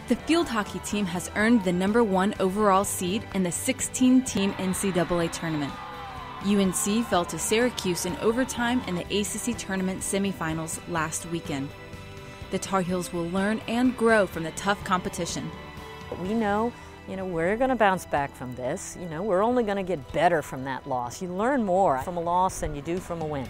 The field hockey team has earned the #1 overall seed in the 16-team NCAA tournament. UNC fell to Syracuse in overtime in the ACC tournament semifinals last weekend. The Tar Heels will learn and grow from the tough competition. We know, we're going to bounce back from this. We're only going to get better from that loss. You learn more from a loss than you do from a win.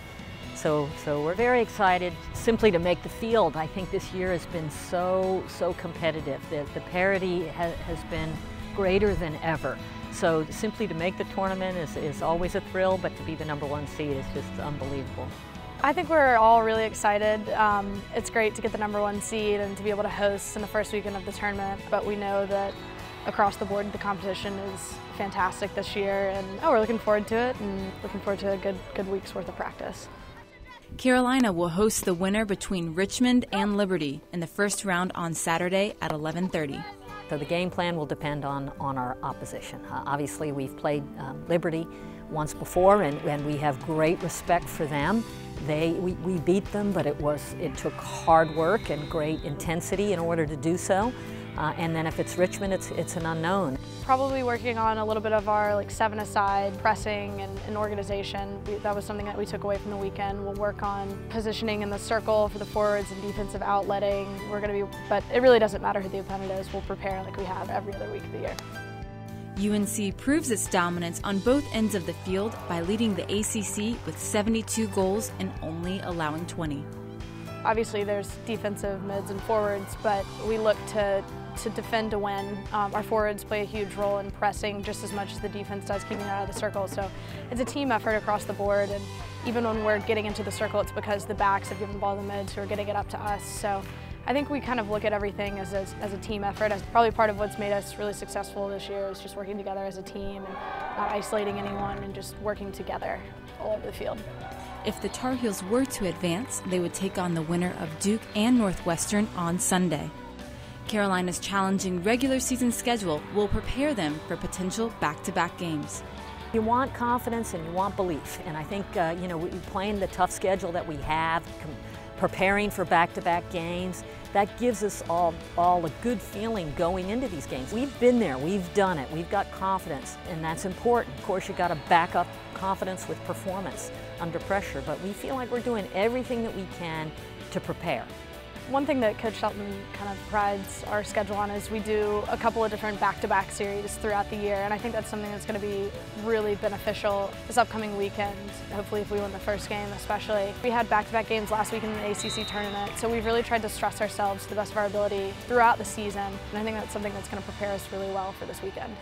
So we're very excited simply to make the field. I think this year has been so competitive. The parity has been greater than ever. So simply to make the tournament is always a thrill, but to be the #1 seed is just unbelievable. I think we're all really excited. It's great to get the #1 seed and to be able to host in the first weekend of the tournament, but we know that across the board the competition is fantastic this year, and we're looking forward to it and looking forward to a good week's worth of practice. Carolina will host the winner between Richmond and Liberty in the first round on Saturday at 11:30. So the game plan will depend on our opposition. Obviously we've played Liberty once before, and we have great respect for them. We beat them, but it took hard work and great intensity in order to do so. And then if it's Richmond, it's an unknown. Probably working on a little bit of our 7-a-side pressing and organization. That was something that we took away from the weekend. We'll work on positioning in the circle for the forwards and defensive outletting. But it really doesn't matter who the opponent is. We'll prepare like we have every other week of the year. UNC proves its dominance on both ends of the field by leading the ACC with 72 goals and only allowing 20. Obviously there's defensive mids and forwards, but we look to defend to win. Our forwards play a huge role in pressing just as much as the defense does, keeping it out of the circle. So it's a team effort across the board, and even when we're getting into the circle, it's because the backs have given the ball to the mids who are getting it up to us. So I think we kind of look at everything as a team effort. As probably part of what's made us really successful this year is just working together as a team and not isolating anyone and just working together all over the field. If the Tar Heels were to advance, they would take on the winner of Duke and Northwestern on Sunday. Carolina's challenging regular season schedule will prepare them for potential back-to-back games. You want confidence and you want belief, and I think playing the tough schedule that we have, preparing for back-to-back games, that gives us all a good feeling going into these games. We've been there, we've done it, we've got confidence, and that's important. Of course, you've got to back up confidence with performance under pressure, but we feel like we're doing everything that we can to prepare. One thing that Coach Shelton kind of prides our schedule on is we do a couple of different back-to-back series throughout the year, and I think that's something that's going to be really beneficial this upcoming weekend, hopefully if we win the first game especially. We had back-to-back games last week in the ACC tournament, so we've really tried to stress ourselves to the best of our ability throughout the season, and I think that's something that's going to prepare us really well for this weekend.